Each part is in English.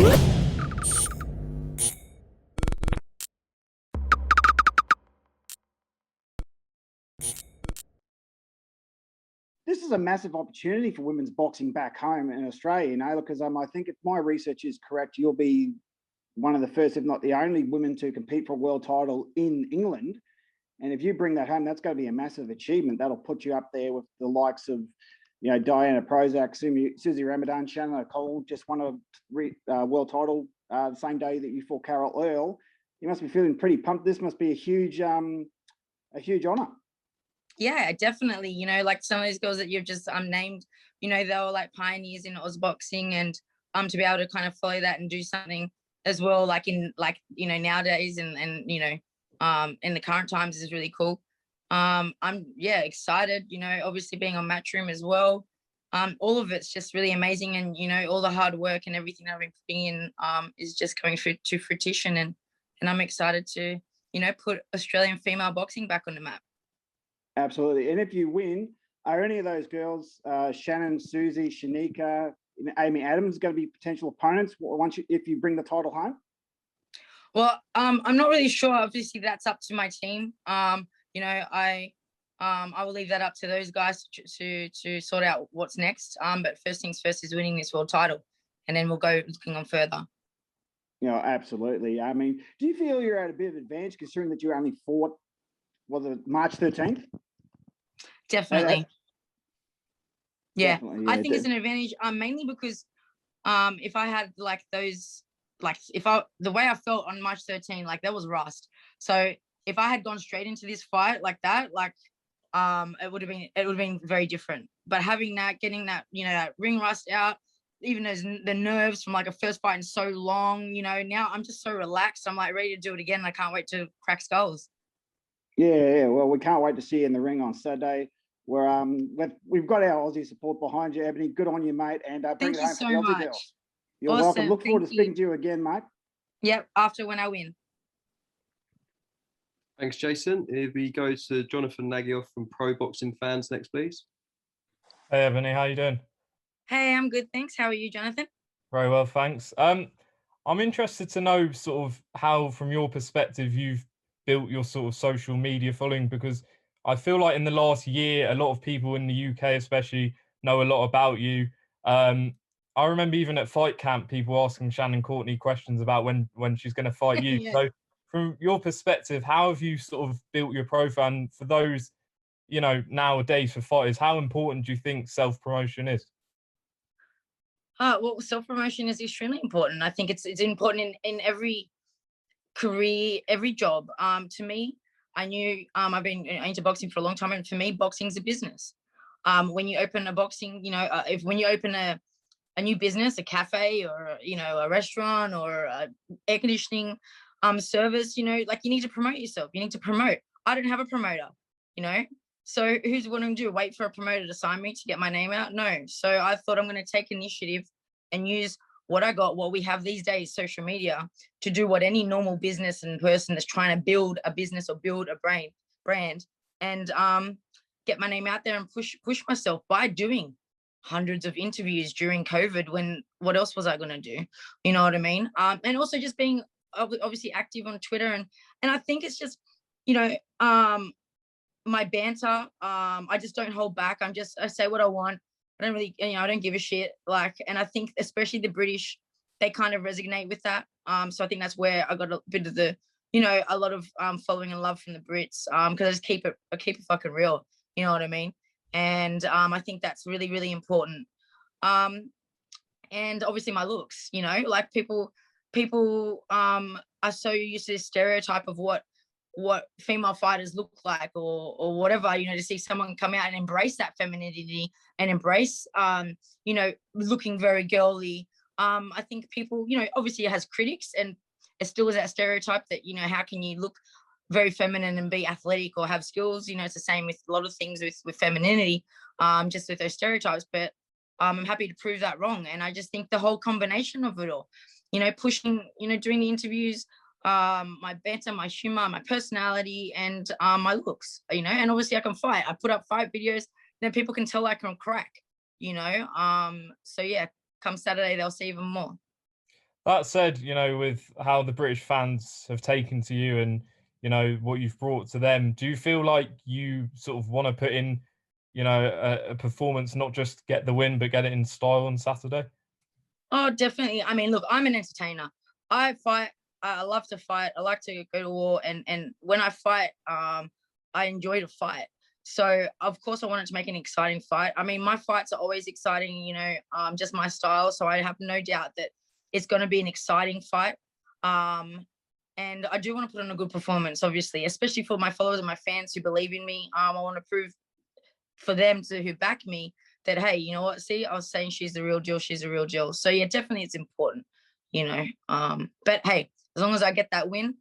This is a massive opportunity for women's boxing back home in Australia, because I think if my research is correct, you'll be one of the first, if not the only, women to compete for a world title in England. And if you bring that home, that's going to be a massive achievement. That'll put you up there with the likes of, Diana Prozac, Susie Ramadan, Shannon Courtenay just won a world title the same day that you fought Carol Earl. You must be feeling pretty pumped. This must be a huge honour. Yeah, definitely. Like some of these girls that you've just named, they were like pioneers in Oz boxing, and to be able to kind of follow that and do something as well, like in nowadays and in the current times is really cool. I'm excited, obviously being on Matchroom as well. All of it's just really amazing, and all the hard work and everything I've been putting in is just coming to fruition, and I'm excited to put Australian female boxing back on the map. Absolutely. And if you win, are any of those girls, Shannon, Susie, Shanika, Amy Adams, going to be potential opponents if you bring the title home? Well, I'm not really sure. Obviously, that's up to my team. I will leave that up to those guys to sort out what's next. But first things first is winning this world title, and then we'll go looking on further. Absolutely. I mean, do you feel you're at a bit of advantage considering that you only fought, was it March 13th? Definitely. Yeah. Definitely, I think it's an advantage, mainly because if I had the way I felt on March 13, like that was rust. So if I had gone straight into this fight like that, it would have been very different. But having that, getting that, that ring rust out, even the nerves from like a first fight in so long, now I'm just so relaxed. I'm like ready to do it again. I can't wait to crack skulls. Yeah. Well, we can't wait to see you in the ring on Saturday. We've got our Aussie support behind you, Ebanie. Good on you, mate. And bring Thank it you home so for the Aussie much. girls. You're awesome. welcome. Look forward to Thank you. speaking to you again, mate. Yep, after when I win. Thanks, Jason. If we go to Jonathan Nagyoff from Pro Boxing Fans next, please. Hey, Ebanie, how you doing? Hey, I'm good, thanks. How are you, Jonathan? Very well, thanks. I'm interested to know sort of how, from your perspective, you've built your sort of social media following, because I feel like in the last year, a lot of people in the UK especially know a lot about you. I remember even at fight camp, people asking Shannon Courtenay questions about when she's going to fight you. Yeah. So from your perspective, how have you sort of built your profile? And for those, nowadays for fighters, how important do you think self-promotion is? Well, self-promotion is extremely important. I think it's important in every career, every job. To me, I knew I've been into boxing for a long time, and for me, boxing's a business. When you open a boxing, when you open a new business, a cafe or a restaurant or a air conditioning service, you need to promote yourself. You need to promote. I don't have a promoter, so who's going to do? Wait for a promoter to sign me to get my name out? No. So I thought I'm going to take initiative and use what we have these days, social media, to do what any normal business and person that's trying to build a business or build a brand, and get my name out there and push myself by doing hundreds of interviews during COVID, when what else was I going to do? You know what I mean? And also just being obviously active on Twitter. And I think it's just, my banter, I just don't hold back. I say what I want. I don't really, I don't give a shit. And I think especially the British, they kind of resonate with that. So I think that's where I got a bit of the, a lot of following and love from the Brits. Because I just keep it fucking real. You know what I mean? And I think that's really, really important. And obviously my looks, people are so used to this stereotype of what female fighters look like or whatever, to see someone come out and embrace that femininity and embrace, looking very girly. I think people, obviously it has critics, and it still is that stereotype that, how can you look very feminine and be athletic or have skills? It's the same with a lot of things with femininity, just with those stereotypes. But I'm happy to prove that wrong. And I just think the whole combination of it all, pushing, doing the interviews, my banter, my humor, my personality, and my looks, and obviously I can fight. I put up fight videos, then people can tell I can crack, so yeah, come Saturday, they'll see even more. That said, with how the British fans have taken to you and, what you've brought to them, do you feel like you sort of want to put in, a performance, not just get the win, but get it in style on Saturday? Oh, definitely. I mean, look, I'm an entertainer. I fight. I love to fight. I like to go to war, and when I fight, I enjoy to fight. So of course I wanted to make an exciting fight. I mean, my fights are always exciting, just my style. So I have no doubt that it's going to be an exciting fight. And I do want to put on a good performance, obviously, especially for my followers and my fans who believe in me. I want to prove for them who back me that, hey, you know what? See, I was saying she's the real deal. She's the real deal. So yeah, definitely it's important, But hey, as long as I get that win,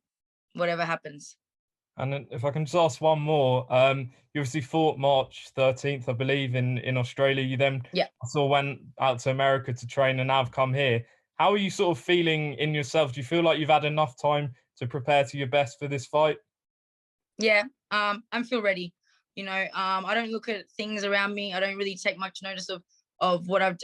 whatever happens. And then if I can just ask one more, you obviously fought March 13th, I believe, in Australia. You then went out to America to train and now have come here. How are you sort of feeling in yourself? Do you feel like you've had enough time to prepare to your best for this fight? Yeah, I feel ready. I don't look at things around me. I don't really take much notice of what I've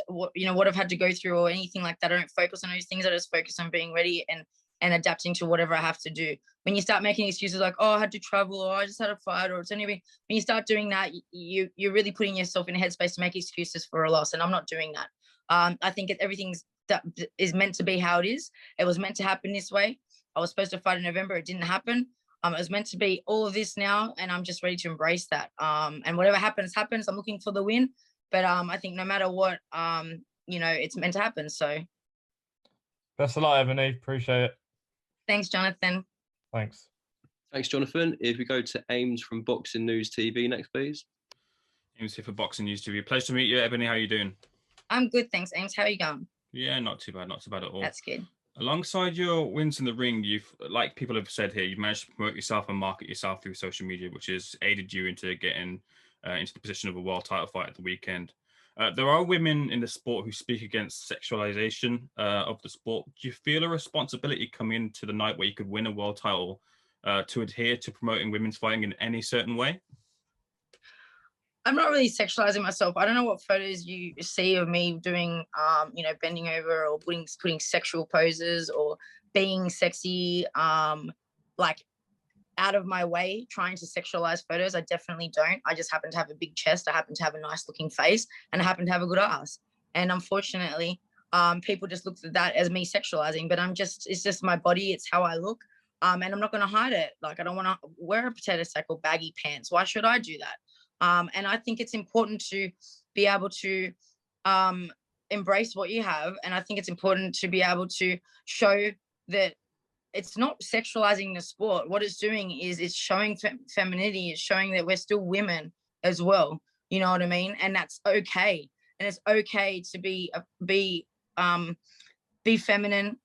had to go through or anything like that. I don't focus on those things. I just focus on being ready and adapting to whatever I have to do. When you start making excuses like, oh, I had to travel, or I just had a fight, or it's only when you start doing that, you're really putting yourself in a headspace to make excuses for a loss. And I'm not doing that. I think everything's that is meant to be how it is. It was meant to happen this way. I was supposed to fight in November. It didn't happen. It was meant to be all of this now, and I'm just ready to embrace that. And whatever happens, happens. I'm looking for the win, but I think no matter what, it's meant to happen. So, best of luck, Ebanie. Appreciate it. Thanks, Jonathan. Thanks. Thanks, Jonathan. If we go to Ames from Boxing News TV next, please. Ames here for Boxing News TV. Pleasure to meet you, Ebanie. How are you doing? I'm good, thanks, Ames. How are you going? Yeah, not too bad. Not too bad at all. That's good. Alongside your wins in the ring, you've, like people have said here, you've managed to promote yourself and market yourself through social media, which has aided you into getting into the position of a world title fight at the weekend. There are women in the sport who speak against sexualization of the sport. Do you feel a responsibility coming into the night where you could win a world title to adhere to promoting women's fighting in any certain way? I'm not really sexualizing myself. I don't know what photos you see of me doing, bending over or putting sexual poses or being sexy, like out of my way, trying to sexualize photos. I definitely don't. I just happen to have a big chest. I happen to have a nice looking face, and I happen to have a good ass. And unfortunately, people just look at that as me sexualizing, but it's just my body. It's how I look. And I'm not going to hide it. Like, I don't want to wear a potato sack or baggy pants. Why should I do that? And I think it's important to be able to embrace what you have. And I think it's important to be able to show that it's not sexualizing the sport. What it's doing is it's showing femininity. It's showing that we're still women as well. You know what I mean? And that's okay. And it's okay to be feminine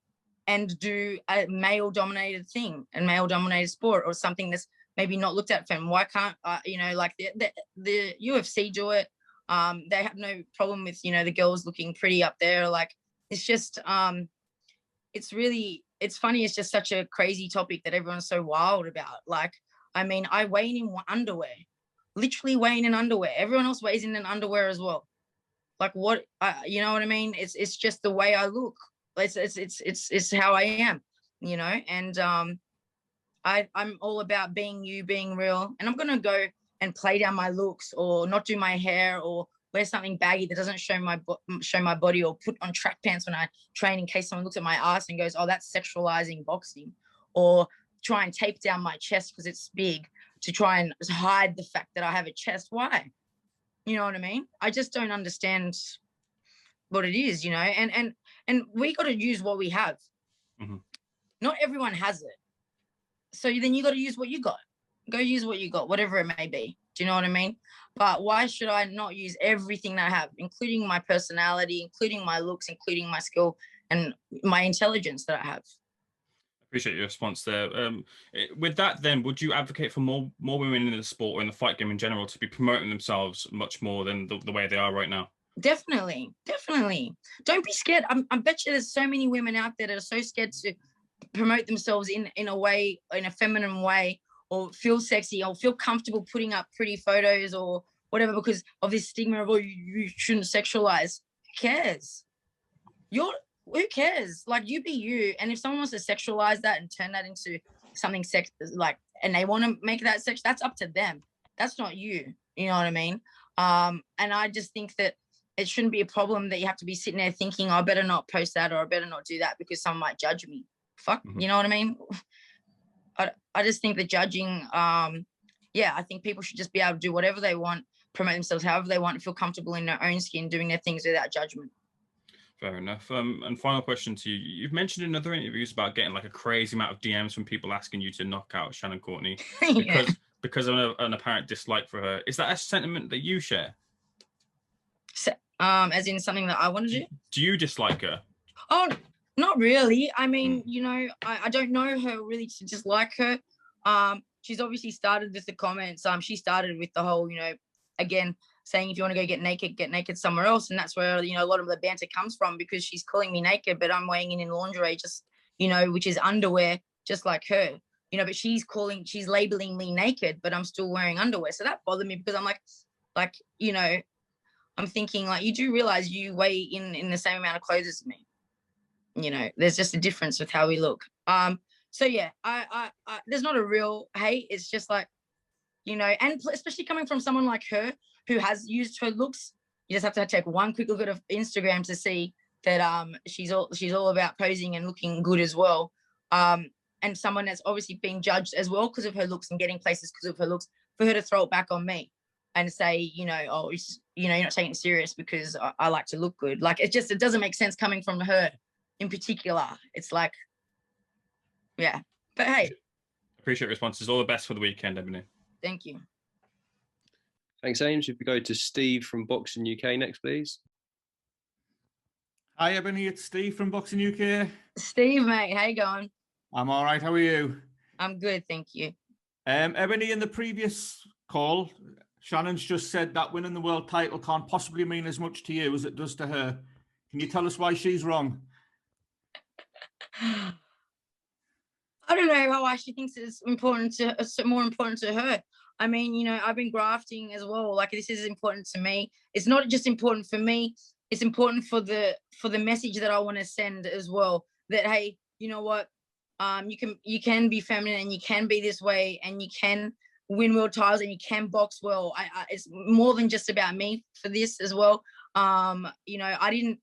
and do a male-dominated thing and male-dominated sport, or something that's maybe not looked at feminine. Why can't like the UFC do it? They have no problem with the girls looking pretty up there. Like, it's just it's funny. It's just such a crazy topic that everyone's so wild about. Like, I mean, I weigh in underwear, literally weighing in underwear. Everyone else weighs in underwear as well. Like, what? You know what I mean? It's just the way I look. It's how I am, and I'm all about being you, being real. And I'm going to go and play down my looks or not do my hair or wear something baggy that doesn't show my body, or put on track pants when I train in case someone looks at my ass and goes, oh, that's sexualizing boxing, or try and tape down my chest because it's big to try and hide the fact that I have a chest. Why? You know what I mean? I just don't understand what it is, and we got to use what we have. Mm-hmm. Not everyone has it. So then you got to use what you got. Go use what you got, whatever it may be. Do you know what I mean? But why should I not use everything that I have, including my personality, including my looks, including my skill and my intelligence that I have? Appreciate your response there. With that, then, would you advocate for more women in the sport or in the fight game in general to be promoting themselves much more than the way they are right now? Definitely. Don't be scared. I bet you there's so many women out there that are so scared to promote themselves in a way, in a feminine way, or feel sexy or feel comfortable putting up pretty photos or whatever because of this stigma of, oh, you shouldn't sexualize. Who cares? who cares? Like, you be you. And if someone wants to sexualize that and turn that into something and they want to make that sex, that's up to them. That's not you. You know what I mean? And I just think that it shouldn't be a problem that you have to be sitting there thinking, I better not post that or I better not do that because someone might judge me. Fuck, you know what I mean? I just think that judging, I think people should just be able to do whatever they want, promote themselves however they want, and feel comfortable in their own skin, doing their things without judgment. Fair enough. And final question to you. You've mentioned in other interviews about getting like a crazy amount of DMs from people asking you to knock out Shannon Courtenay because of an apparent dislike for her. Is that a sentiment that you share? So, as in something that I want to do? Do you dislike her? Oh, not really. I mean, you know, I don't know her really to dislike her. She's obviously started with the comments. She started with the whole, you know, again, saying if you want to go get naked somewhere else. And that's where, you know, a lot of the banter comes from, because she's calling me naked, but I'm weighing in lingerie, just, you know, which is underwear, just like her, you know, but she's labeling me naked, but I'm still wearing underwear. So that bothered me, because I'm like, you know, I'm thinking, like, you do realize you weigh in the same amount of clothes as me. You know, there's just a difference with how we look. So yeah, I there's not a real hate. It's just like, you know, and especially coming from someone like her who has used her looks, you just have to take one quick look at her Instagram to see that she's all about posing and looking good as well. And someone that's obviously being judged as well because of her looks and getting places because of her looks, for her to throw it back on me and say, you know, oh, you know, you're not taking it serious because I like to look good. Like, it doesn't make sense coming from her in particular. It's like, yeah. But hey. Appreciate responses. All the best for the weekend, Ebanie. Thank you. Thanks, Ames. If we go to Steve from Boxing UK next, please. Hi, Ebanie. It's Steve from Boxing UK. Steve, mate, how you going? I'm all right. How are you? I'm good, thank you. Ebanie, in the previous call, Shannon's just said that winning the world title can't possibly mean as much to you as it does to her. Can you tell us why she's wrong? I don't know why she thinks it's more important to her. I mean, you know, I've been grafting as well. Like, this is important to me. It's not just important for me. It's important for the message that I want to send as well. That, hey, you know what? You can be feminine and you can be this way and you can win world titles and you can box well. It's more than just about me for this as well. You know, I didn't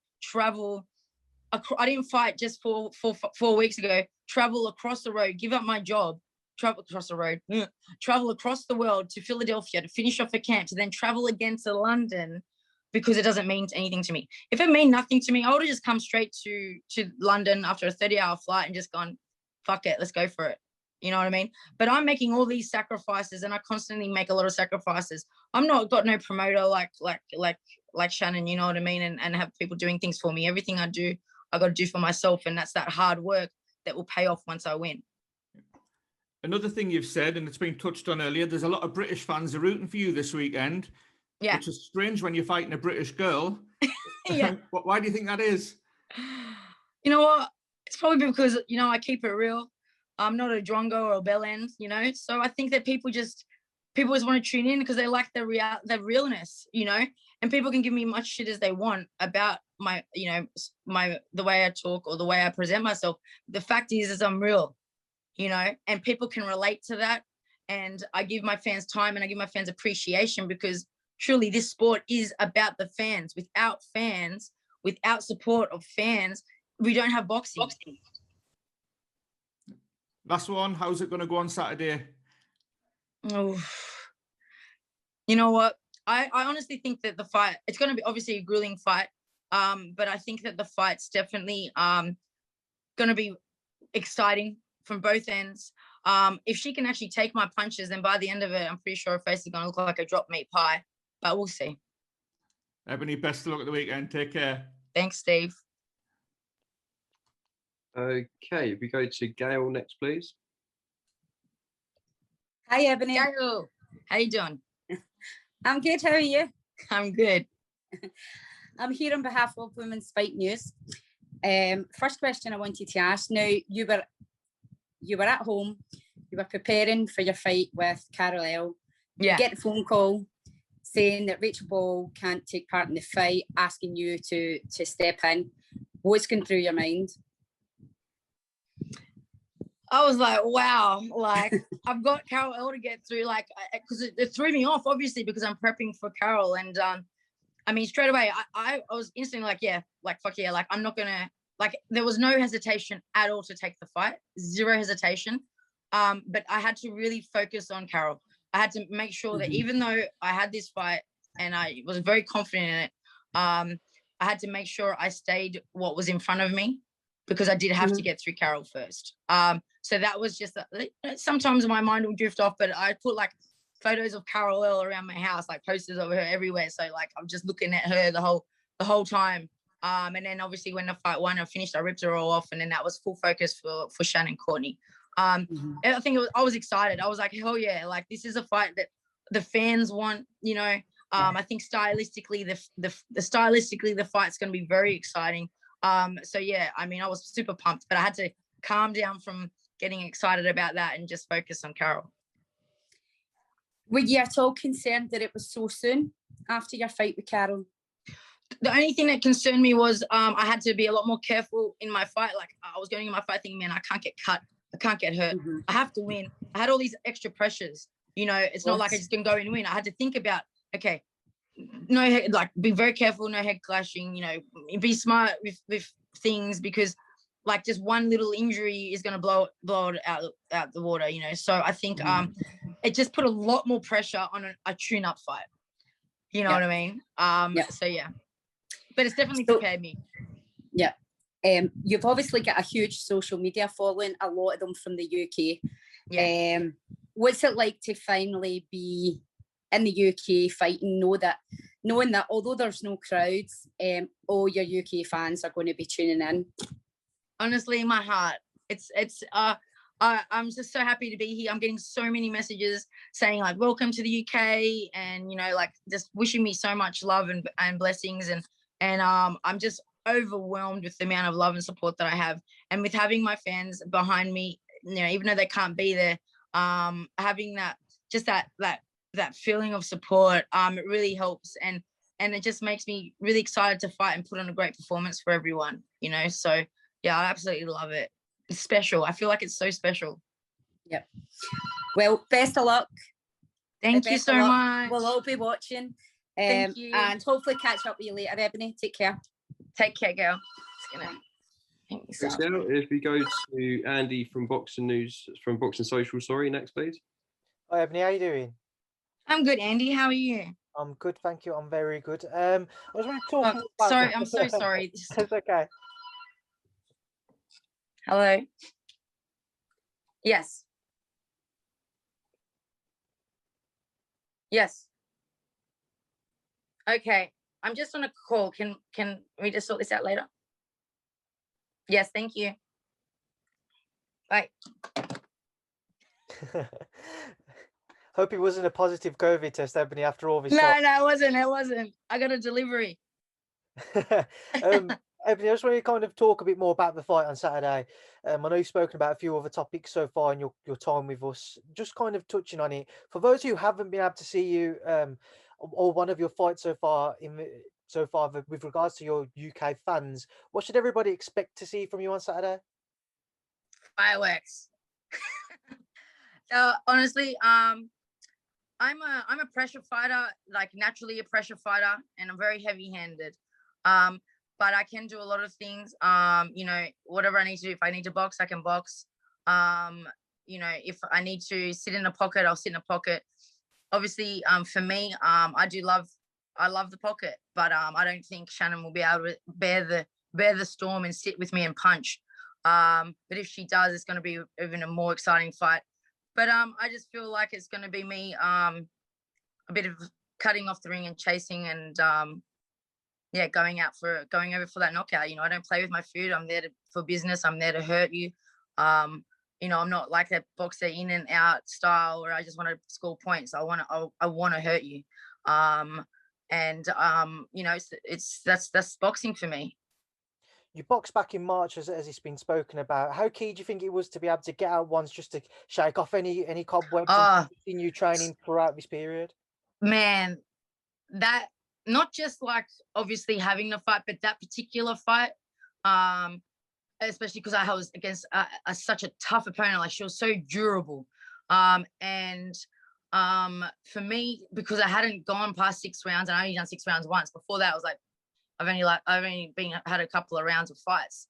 fight just 4 weeks ago. Travel across the road, give up my job, travel across the world to Philadelphia to finish off a camp, to then travel again to London because it doesn't mean anything to me. If it meant nothing to me, I would have just come straight to London after a 30-hour flight and just gone, fuck it, let's go for it. You know what I mean? But I'm making all these sacrifices, and I constantly make a lot of sacrifices. I'm not got no promoter like Shannon, you know what I mean? And have people doing things for me. Everything I do, I got to do for myself, and that's that hard work that will pay off once I win. Another thing you've said, and it's been touched on earlier, there's a lot of British fans are rooting for you this weekend. Yeah. Which is strange when you're fighting a British girl. Yeah. Why do you think that is? You know what? It's probably because, you know, I keep it real. I'm not a drongo or a bell end, you know? So I think that people just want to tune in because they like the realness, you know? And people can give me much shit as they want about my, you know, the way I talk or the way I present myself. The fact is I'm real, you know, and people can relate to that. And I give my fans time and I give my fans appreciation, because truly this sport is about the fans. Without support of fans, we don't have boxing. Last one, how's it going to go on Saturday? Oh, you know what? I honestly think that the fight, it's going to be obviously a grueling fight. But I think that the fight's definitely going to be exciting from both ends. If she can actually take my punches, then by the end of it, I'm pretty sure her face is going to look like a drop meat pie. But we'll see. Ebanie, best of luck at the weekend. Take care. Thanks, Steve. Okay, if we go to Gail next, please. Hi, Ebanie. Gail, how you doing? I'm good. How are you? I'm good. I'm here on behalf of Women's Fight News. First question I wanted to ask. Now, you were at home. You were preparing for your fight with Carol L. Yeah. You get a phone call saying that Rachel Ball can't take part in the fight, asking you to step in. What's going through your mind? I was like, wow, like I've got Carol L to get through, like, because it threw me off, obviously, because I'm prepping for Carol. And I mean, straight away, I was instantly like, yeah, like, fuck yeah, like, I'm not gonna, like, there was no hesitation at all to take the fight, zero hesitation. But I had to really focus on Carol. I had to make sure that even though I had this fight and I was very confident in it, I had to make sure I stayed what was in front of me, because I did have to get through Carol first. So that was just, sometimes my mind will drift off, but I put like photos of Carol L around my house, like posters of her everywhere. So like, I'm just looking at her the whole time. And then obviously when the fight won and finished, I ripped her all off. And then that was full focus for Shannon Courtenay. I think I was excited. I was like, hell yeah, like this is a fight that the fans want, you know. I think stylistically, the fight's going to be very exciting. So yeah, I mean, I was super pumped, but I had to calm down from getting excited about that and just focus on Carol. Were you at all concerned that it was so soon after your fight with Carol? The only thing that concerned me was I had to be a lot more careful in my fight. Like, I was going in my fight thinking, man, I can't get cut. I can't get hurt. I have to win. I had all these extra pressures. You know, it's not like I just can go and win. I had to think about, okay, no, like, be very careful, no head clashing, you know, be smart with things, because like just one little injury is going to blow it out the water, you know. So I think it just put a lot more pressure on a tune-up fight. You know what I mean? So yeah, but it's definitely prepared me. Yeah. You've obviously got a huge social media following, a lot of them from the UK. Yeah. What's it like to finally be in the UK fighting, knowing that although there's no crowds, all your UK fans are going to be tuning in? Honestly, my heart, I'm just so happy to be here. I'm getting so many messages saying like, welcome to the UK, and, you know, like just wishing me so much love and blessings. And I'm just overwhelmed with the amount of love and support that I have. And with having my fans behind me, you know, even though they can't be there, having that feeling of support, it really helps. And it just makes me really excited to fight and put on a great performance for everyone, you know. So yeah, I absolutely love it. It's special. I feel like it's so special. Yep. Well, best of luck. Thank you so much. We'll all be watching. Thank you. And hopefully catch up with you later, Ebanie. Take care. Take care, girl. Thanks, girl. If we go to Andi from Boxing Social, next, please. Hi, Ebanie. How you doing? I'm good, Andi. How are you? I'm good, thank you. I'm very good. I was going to talk about... Sorry, I'm so sorry. It's okay. Hello? Yes. Yes. Okay. I'm just on a call. Can we just sort this out later? Yes, thank you. Bye. Hope it wasn't a positive COVID test, Ebanie, after all this. No, it wasn't. I got a delivery. Ebanie, I just want to kind of talk a bit more about the fight on Saturday. I know you've spoken about a few other topics so far in your time with us. Just kind of touching on it. For those who haven't been able to see you or one of your fights so far with regards to your UK fans, what should everybody expect to see from you on Saturday? Fireworks. Honestly, I'm a pressure fighter, like naturally a pressure fighter, and I'm very heavy-handed. But I can do a lot of things. You know, whatever I need to do. If I need to box, I can box. You know, if I need to sit in a pocket, I'll sit in a pocket. Obviously, for me, I love the pocket, but I don't think Shannon will be able to bear the storm and sit with me and punch. But if she does, it's going to be even a more exciting fight. But I just feel like it's going to be me a bit of cutting off the ring and chasing and going over for that knockout. You know, I don't play with my food. I'm there for business. I'm there to hurt you. You know, I'm not like that boxer in and out style where I just want to score points. I want to hurt you. You know, that's boxing for me. You boxed back in March, as it's been spoken about. How key do you think it was to be able to get out once, just to shake off any cobwebs and continue training throughout this period? Man, that, not just like obviously having the fight, but that particular fight especially because I was against such a tough opponent. Like, she was so durable. And for me, because I hadn't gone past 6 rounds, and I only done 6 rounds once. Before that, I was like, I've only had a couple of rounds of fights.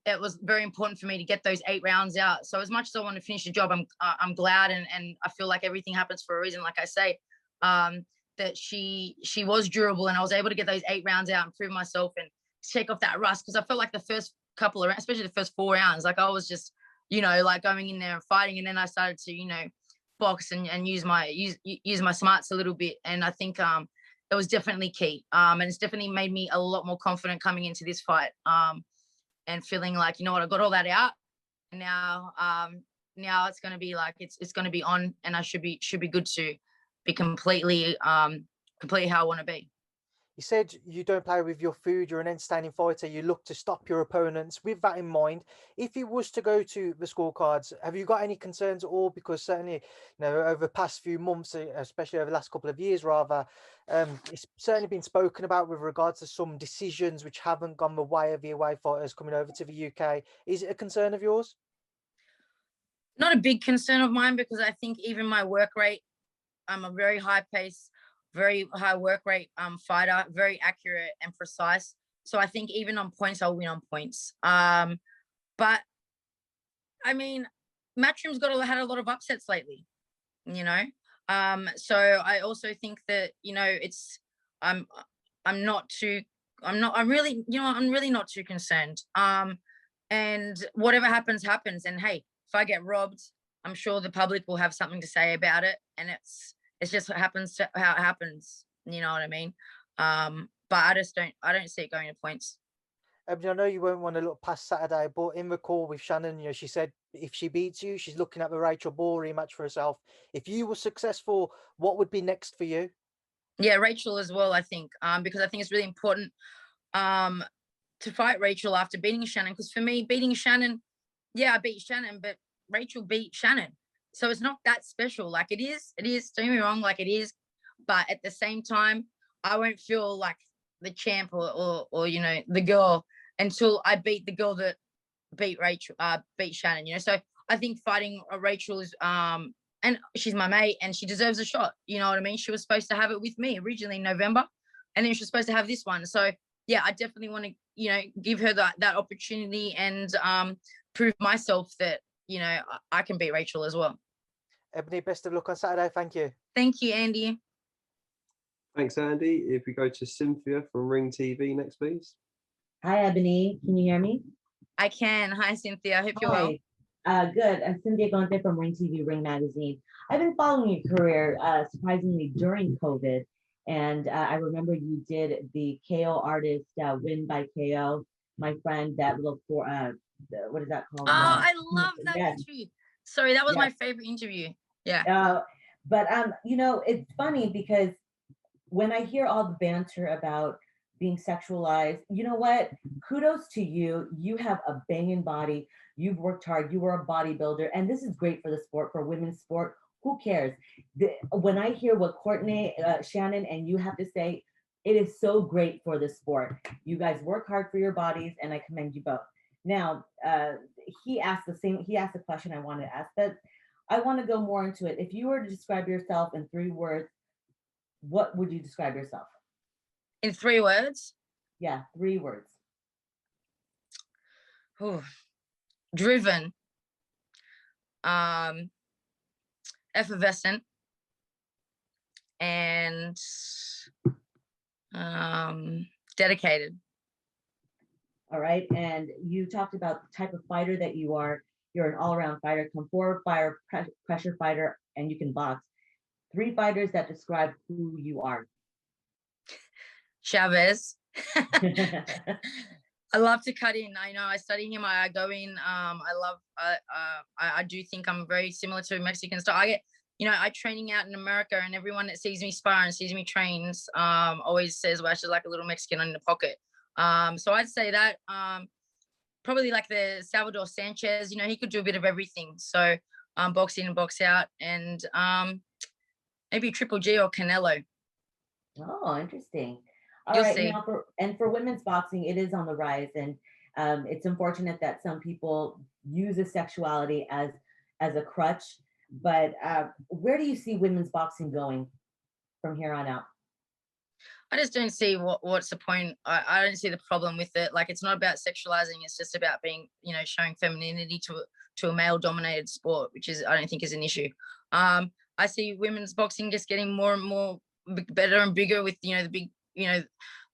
It was very important for me to get those 8 rounds out. So as much as I want to finish the job, I'm glad, and I feel like everything happens for a reason. Like I say, that she was durable, and I was able to get those 8 rounds out and prove myself and shake off that rust, because I felt like the first couple of rounds, especially the first 4 rounds, like I was just, like going in there and fighting, and then I started to, box and use my smarts a little bit, and I think it was definitely key, and it's definitely made me a lot more confident coming into this fight, and feeling like, what, I got all that out, and now it's going to be like it's going to be on, and I should be good to be completely how I want to be. You said you don't play with your food, you're an entertaining fighter, you look to stop your opponents. With that in mind, if it was to go to the scorecards, have you got any concerns at all? Because certainly, over the past few months, especially over the last couple of years rather, it's certainly been spoken about with regards to some decisions which haven't gone the way of the away fighters coming over to the UK. Is it a concern of yours? Not a big concern of mine, because I think even my work rate, I'm a very high pace, very high work rate fighter, very accurate and precise. So I think even on points, I'll win on points. But I mean, Matchroom's had a lot of upsets lately, so I also think that, I'm really not too concerned. And whatever happens. And hey, if I get robbed, I'm sure the public will have something to say about it, and it's just what happens to how it happens. You know what I mean? But I don't see it going to points. I know you won't want to look past Saturday, but in the call with Shannon, she said if she beats you, she's looking at the Rachel Ball rematch for herself. If you were successful, what would be next for you? Yeah, Rachel as well, I think, because I think it's really important to fight Rachel after beating Shannon. Because for me, beating Shannon, I beat Shannon, but Rachel beat Shannon. So it's not that special. Like it is, don't get me wrong, like it is. But at the same time, I won't feel like the champ or the girl until I beat the girl that beat Shannon, So I think fighting Rachel is, and she's my mate and she deserves a shot. You know what I mean? She was supposed to have it with me originally in November, and then she was supposed to have this one. So yeah, I definitely want to, give her that opportunity and prove myself that, I can beat Rachel as well. Ebanie, best of luck on Saturday. Thank you. Thank you, Andy. Thanks, Andy. If we go to Cynthia from Ring TV next, please. Hi, Ebanie. Can you hear me? I can. Hi, Cynthia. I hope you're well. Good. I'm Cynthia Bondi from Ring TV, Ring Magazine. I've been following your career, surprisingly, during COVID. And I remember you did the KO artist win by KO. My friend, that little, what is that called? Oh, I love that interview. Sorry, that was my favorite interview. Yeah. But, it's funny because when I hear all the banter about being sexualized, you know what? Kudos to you. You have a banging body. You've worked hard. You were a bodybuilder. And this is great for the sport, for women's sport. Who cares? When I hear what Courtenay, Shannon, and you have to say, it is so great for the sport. You guys work hard for your bodies, and I commend you both. Now, he asked the question I wanted to ask, but I want to go more into it. If you were to describe yourself in 3 words, what would you describe yourself? In 3 words? Yeah, 3 words. Ooh. Driven, effervescent, and dedicated. All right. And you talked about the type of fighter that you are. You're an all-around fighter, come forward fighter, pressure fighter, and you can box. 3 fighters that describe who you are. Chavez. I love to cut in. I know I study him. I go in. I do think I'm very similar to a Mexican style. I get, I training out in America, and everyone that sees me spar and sees me trains always says, well, she's like a little Mexican in the pocket. So I'd say that probably like the Salvador Sanchez, he could do a bit of everything. So box in and box out, and maybe Triple G or Canelo. Oh, interesting. All You'll right, see. now for women's boxing, it is on the rise, and it's unfortunate that some people use a sexuality as a crutch. But where do you see women's boxing going from here on out? I just don't see what's the point. I don't see the problem with it. Like, it's not about sexualizing. It's just about being, showing femininity to a male dominated sport, which I don't think is an issue. I see women's boxing just getting more and more better and bigger with, the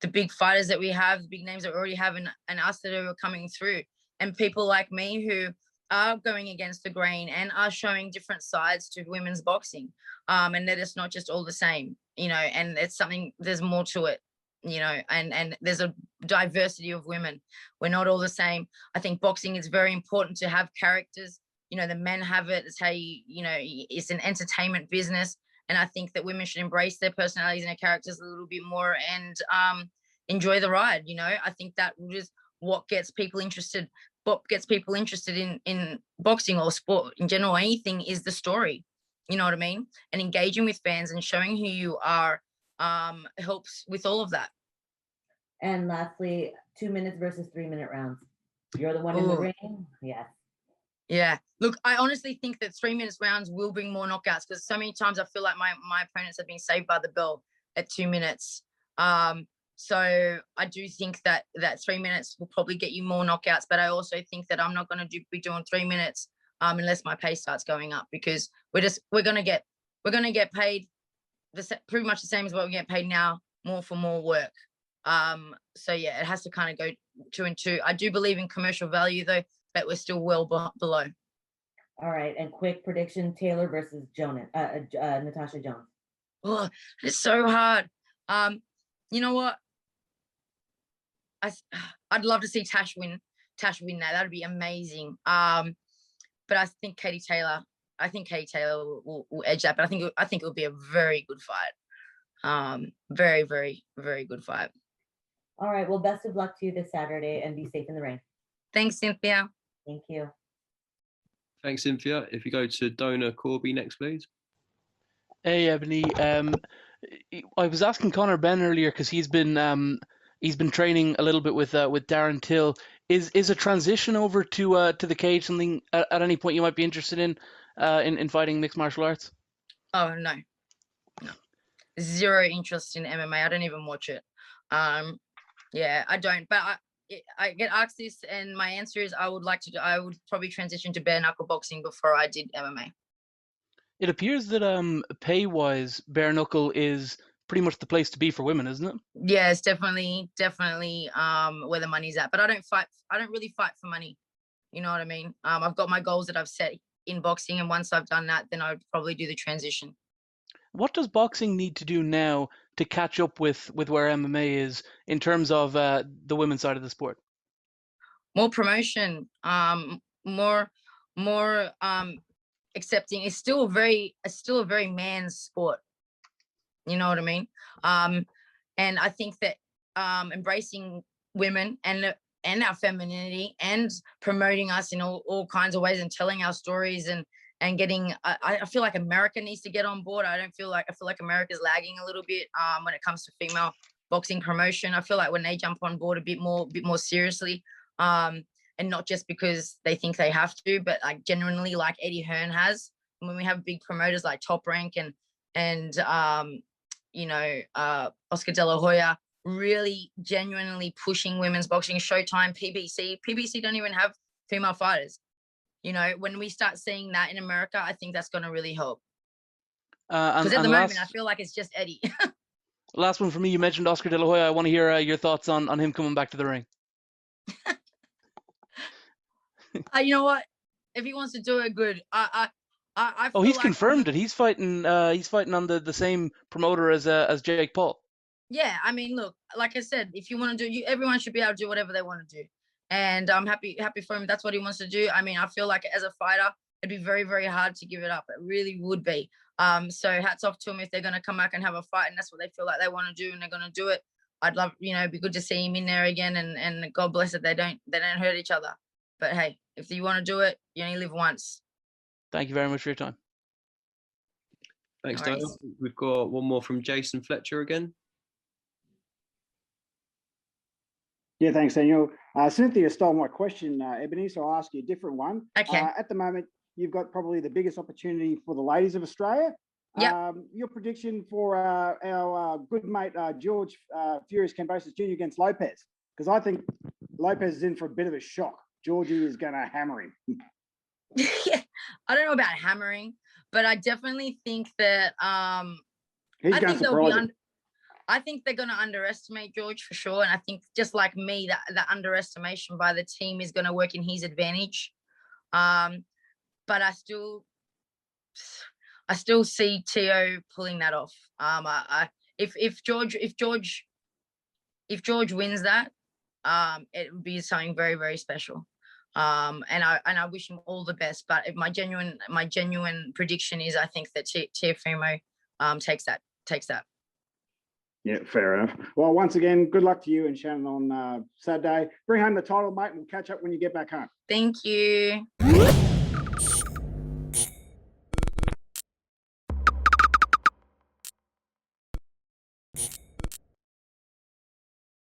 big fighters that we have, the big names that we already have, and us that are coming through, and people like me who are going against the grain and are showing different sides to women's boxing. And that it's not just all the same, and it's something, there's more to it, and there's a diversity of women. We're not all the same. I think boxing is very important to have characters. The men have it. It's how it's an entertainment business. And I think that women should embrace their personalities and their characters a little bit more and enjoy the ride. I think that is what gets people interested. What gets people interested in boxing or sport in general, anything, is the story. You know what I mean? And engaging with fans and showing who you are helps with all of that. And lastly, 2 minutes versus 3 minute rounds. You're the one in the ring? Yes. Yeah. Look, I honestly think that 3 minutes rounds will bring more knockouts, because so many times I feel like my opponents have been saved by the bell at 2 minutes. So I do think that 3 minutes will probably get you more knockouts, but I also think that I'm not going to be doing 3 minutes unless my pay starts going up, because we're going to get paid pretty much the same as what we get paid now, more for more work. So yeah, it has to kind of go 2 and 2. I do believe in commercial value though, but we're still well below. All right, and quick prediction: Taylor versus Natasha Jones. Oh, it's so hard. You know what? I'd love to see Tash win that. That'd be amazing. But I think Katie Taylor will edge that. But I think it would be a very good fight. Very, very, very good fight. All right. Well, best of luck to you this Saturday, and be safe in the ring. Thanks, Cynthia. Thank you. Thanks, Cynthia. If you go to Dona Corby next, please. Hey, Ebony. I was asking Conor Benn earlier because he's been training a little bit with Darren Till. Is a transition over to the cage something at any point you might be interested in fighting mixed martial arts? Oh no, zero interest in MMA. I don't even watch it. Yeah, I don't. But I get asked this, and my answer is I would probably transition to bare knuckle boxing before I did MMA. It appears that pay wise, bare knuckle is pretty much the place to be for women, isn't it? Yeah, it's definitely where the money's at. But I don't really fight for money. You know what I mean? I've got my goals that I've set in boxing, and once I've done that, then I would probably do the transition. What does boxing need to do now to catch up with where MMA is in terms of the women's side of the sport? More promotion, more accepting. It's still a very man's sport. You know what I mean? And I think that embracing women and our femininity and promoting us in all kinds of ways and telling our stories and getting, I feel like America needs to get on board. I feel like America's lagging a little bit when it comes to female boxing promotion. I feel like when they jump on board a bit more seriously, and not just because they think they have to, but like genuinely, like Eddie Hearn has. When we have big promoters like Top Rank and Oscar De La Hoya really genuinely pushing women's boxing, Showtime, PBC don't even have female fighters. When we start seeing that in America, I think that's going to really help. Because at the moment, I feel like it's just Eddie. Last one for me. You mentioned Oscar De La Hoya. I want to hear your thoughts on him coming back to the ring. You know what? If he wants to do it, good. Oh, he's confirmed it. He's fighting on the same promoter as Jake Paul. Yeah, I mean, look, like I said, if you want to do, everyone should be able to do whatever they want to do, and I'm happy for him. That's what he wants to do. I mean, I feel like as a fighter, it'd be very, very hard to give it up. It really would be. So hats off to him if they're going to come back and have a fight, and that's what they feel like they want to do, and they're going to do it. I'd love, it'd be good to see him in there again, and God bless it, they don't hurt each other. But hey, if you want to do it, you only live once. Thank you very much for your time. Thanks, Dale. We've got one more from Jason Fletcher again. Yeah, thanks, Daniel. Cynthia stole my question, Ebony, so I'll ask you a different one. Okay. At the moment, you've got probably the biggest opportunity for the ladies of Australia. Yep. Your prediction for our good mate George Furious Cambosis Jr. against Lopez? Because I think Lopez is in for a bit of a shock. Georgie is going to hammer him. Yeah, I don't know about hammering, but I definitely think that He's going to surprise him. I think they're going to underestimate George for sure, and I think just like me, that the underestimation by the team is going to work in his advantage. But I still see Teo pulling that off. If George wins that, it would be something very, very special. And I wish him all the best. But my genuine prediction is I think that Teofimo takes that. Yeah, fair enough. Well, once again, good luck to you and Shannon on Saturday. Bring home the title, mate, and we'll catch up when you get back home. Thank you.